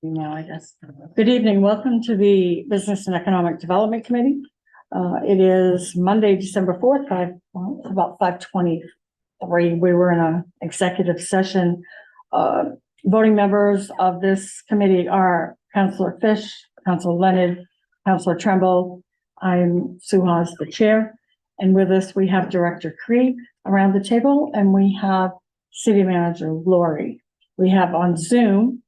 Now, I guess. Good evening. Welcome to the Business and Economic Development Committee. It is Monday, December 4th, about 5:23. We were in an executive session. Voting members of this committee are Councillor Fish, Councillor Leonard, Councillor Tremble. I'm Sue Hawes, the chair. And with us, we have Director Creed around the table, and we have City Manager Lori. We have on Zoom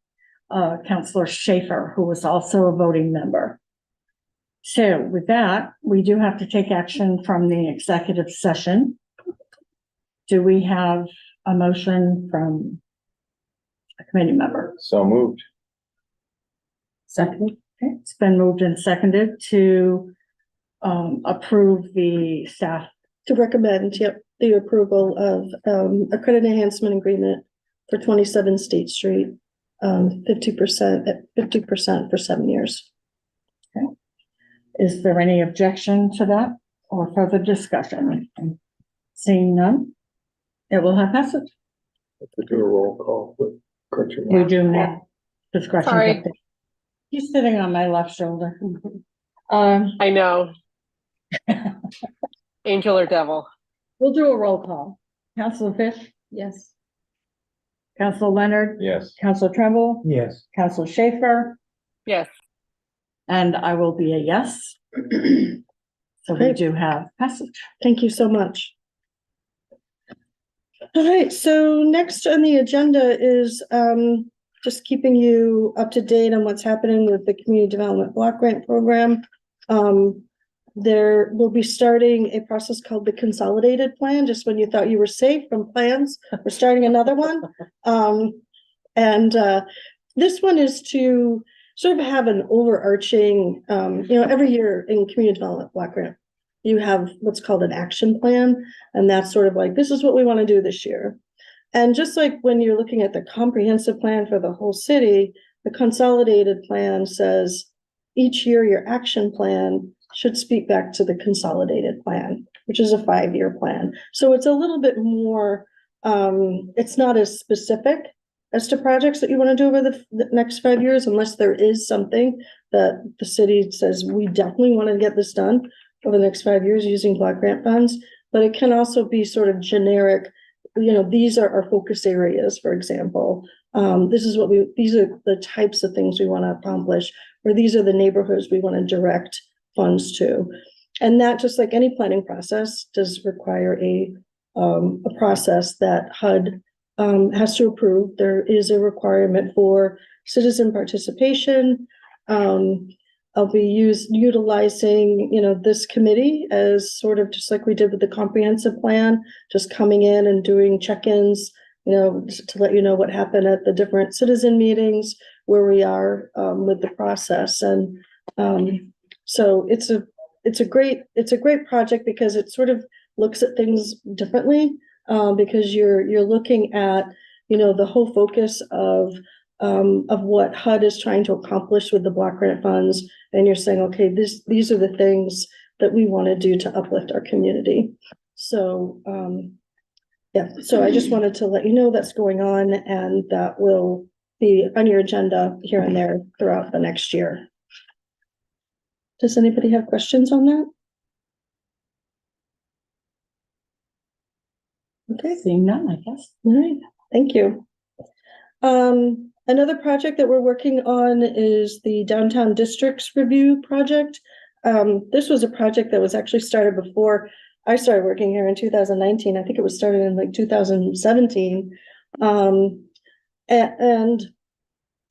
Councillor Schaefer, who was also a voting member. So with that, we do have to take action from the executive session. Do we have a motion from a committee member? So moved. Second. Okay. It's been moved and seconded to approve the staff. To recommend, the approval of a credit enhancement agreement for 27 State Street, 50% at 50% for 7 years. Okay. Is there any objection to that or further discussion? Seeing none, it will have passage. Have to do a roll call with Gretchen. We do now. Discretion. Sorry. He's sitting on my left shoulder. I know. Angel or devil? We'll do a roll call. Councillor Fish? Yes. Councillor Leonard? Yes. Councillor Tremble? Yes. Councillor Schaefer? Yes. And I will be a yes. So we Great. do have passage. Thank you so much. All right, so next on the agenda is just keeping you up to date on what's happening with the Community Development Block Grant Program. There will be starting a process called the Consolidated Plan, just when you thought you were safe from plans, we're starting another one. This one is to sort of have an overarching, every year in Community Development Block Grant, you have what's called an action plan, and that's sort of like, this is what we want to do this year. And just like when you're looking at the comprehensive plan for the whole city, the consolidated plan says each year your action plan should speak back to the consolidated plan, which is a 5-year plan. So it's a little bit more, it's not as specific as to projects that you want to do over the next 5 years, unless there is something that the city says, we definitely want to get this done over the next 5 years using block grant funds. But it can also be sort of generic, these are our focus areas, for example. These are the types of things we want to accomplish, or these are the neighborhoods we want to direct funds to. And that, just like any planning process, does require a process that HUD has to approve. There is a requirement for citizen participation. I'll be utilizing, this committee as sort of just like we did with the comprehensive plan, just coming in and doing check-ins, to let you know what happened at the different citizen meetings, where we are with the process. And so it's a great project because it sort of looks at things differently, because you're looking at, the whole focus of what HUD is trying to accomplish with the block grant funds. And you're saying, okay, these are the things that we want to do to uplift our community. So, so I just wanted to let you know that's going on, and that will be on your agenda here and there throughout the next year. Does anybody have questions on that? Okay. Seeing none, I guess. All right, thank you. Another project that we're working on is the Downtown Districts Review project. This was a project that was actually started before I started working here in 2019. I think it was started in like 2017. And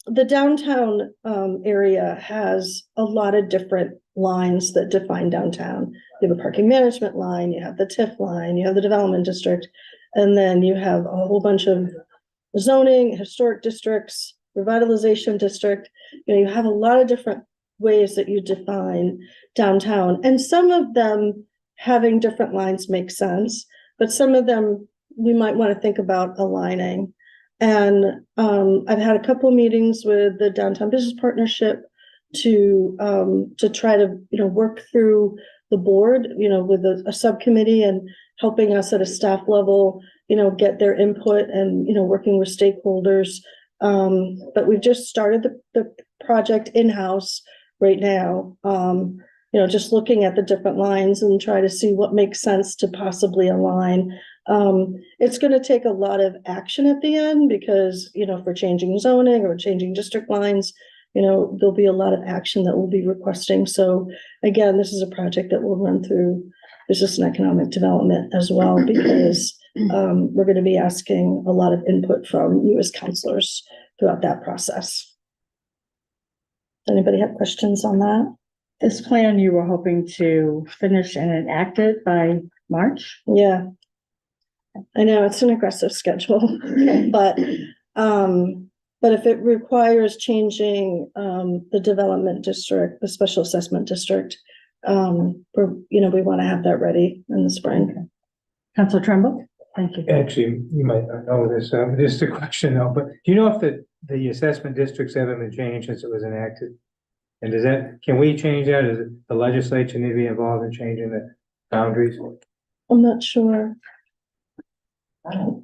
the downtown area has a lot of different lines that define downtown. You have a parking management line, you have the TIF line, you have the development district, and then you have a whole bunch of zoning, historic districts, revitalization district. You have a lot of different ways that you define downtown, and some of them having different lines make sense, but some of them we might want to think about aligning. And I've had a couple of meetings with the Downtown Business Partnership to try to work through the board, with a subcommittee, and helping us at a staff level, get their input, and working with stakeholders But we've just started the project in-house right now. Just looking at the different lines and try to see what makes sense to possibly align. It's gonna take a lot of action at the end because, if we're changing zoning or changing district lines, there'll be a lot of action that we'll be requesting. So again, this is a project that will run through business and economic development as well, because we're gonna be asking a lot of input from you as counselors throughout that process. Anybody have questions on that? This plan you were hoping to finish and enact it by March? Yeah. I know it's an aggressive schedule, but if it requires changing the development district, the special assessment district, we want to have that ready in the spring. Council Trumbull? Thank you. Actually, you might not know this, just a question though, but do you know if the assessment districts haven't been changed since it was enacted? And can we change that? Is it the legislature need to be involved in changing the boundaries? I'm not sure.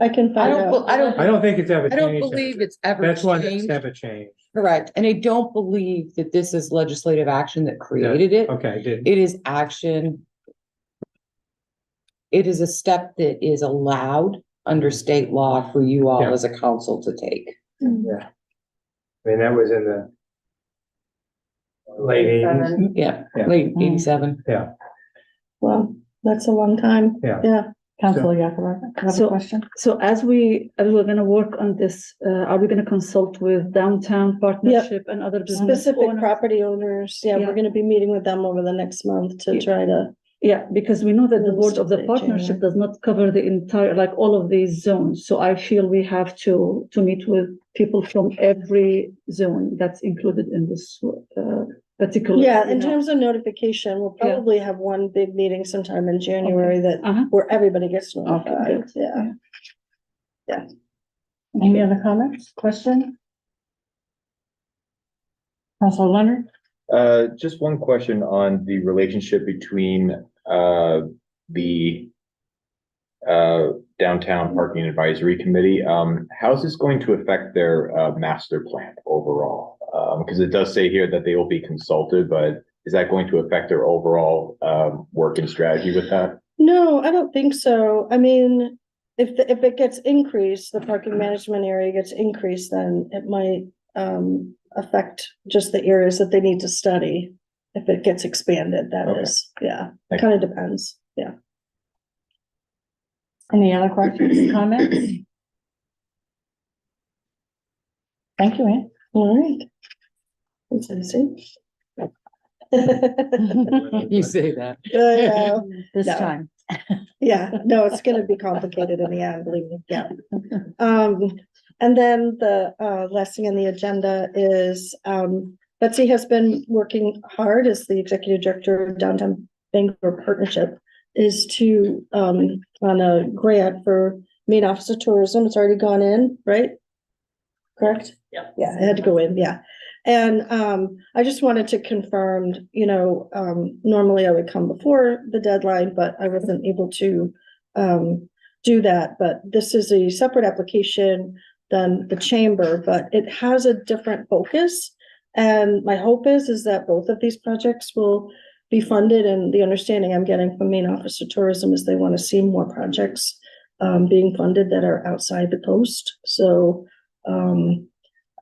I can find out. I don't think it's ever I don't changed. believe it's ever That's one that's changed. never changed. Correct. And I don't believe that this is legislative action that created it. Okay, did, It is action. It is a step that is allowed under state law for you all Yeah. as a council to take. yeah. I mean, that was in the late eighties. Yeah, Yeah. late 87. Yeah, Well, that's a long time. Yeah. Yeah. Council Yakarova, you have a So- question? So as we're gonna work on this, are we gonna consult with downtown partnership and other business Specific owners? property owners. Yeah, we're Yeah. gonna be meeting with them over the next month to Yeah. try to. Yeah, because we know that the board of the Realistically, partnership January. does not cover the entire, like all of these zones. So I feel we have to meet with people from every zone that's included in this particular. Yeah, in terms of notification, we'll Yeah. probably have one big meeting sometime in January that Uh-huh. where everybody gets Okay, notified. good. Yeah. Any other comments, question? Council Leonard? Just one question on the relationship between, the Downtown Parking Advisory Committee. How's this going to affect their, master plan overall? Because it does say here that they will be consulted, but is that going to affect their overall, work and strategy with that? No, I don't think so. I mean, if it gets increased, the parking management area gets increased, then it might affect just the areas that they need to study. If it gets expanded, that Okay. is, yeah, Thank kind of depends, yeah. Any other questions, comments? Thank you, Ann. All right. That's easy. You say that. This No. time. Yeah, no, it's gonna be complicated in the end, believe me, yeah. And then the last thing on the agenda is Betsy has been working hard as the executive director of Downtown Bangor Partnership is to on a grant for main office of tourism. It's already gone in, right? Correct? Yeah. Yeah, it had to go in, yeah. And I just wanted to confirm, normally I would come before the deadline, but I wasn't able to do that. But this is a separate application than the chamber, but it has a different focus. And my hope is that both of these projects will be funded, and the understanding I'm getting from Maine Office of Tourism is they want to see more projects being funded that are outside the coast. So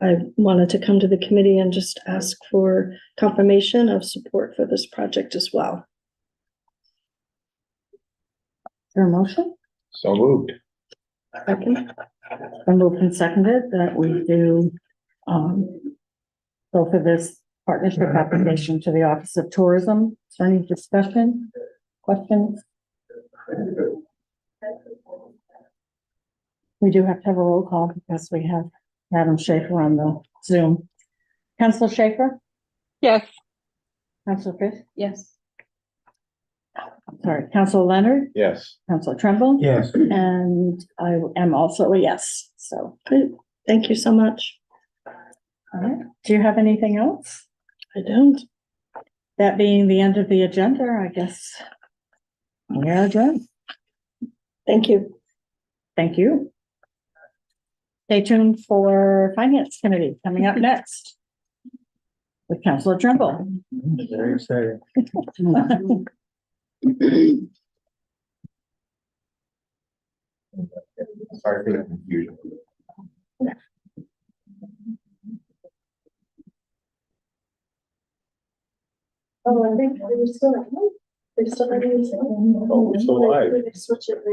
I wanted to come to the committee and just ask for confirmation of support for this project as well. Is there a motion? So moved. Second. Been moved and seconded that we do both of this partnership application to the Office of Tourism. Is there any discussion, questions? We do have to have a roll call because we have Madam Schaefer on the Zoom. Council Schaefer? Yes. Council Fish? Yes. Sorry, Council Leonard? Yes. Council Tremble? yes. And I am also a yes, so. Great. Thank you so much. All right. Do you have anything else? I don't. That being the end of the agenda, I guess. We are adjourned. Thank you. Thank you. Stay tuned for Finance Committee coming up next. With Councilor Trimble. Very exciting. Sorry for the confusion. Oh, I think they're still, they're still. Oh, we're still live. Switch it.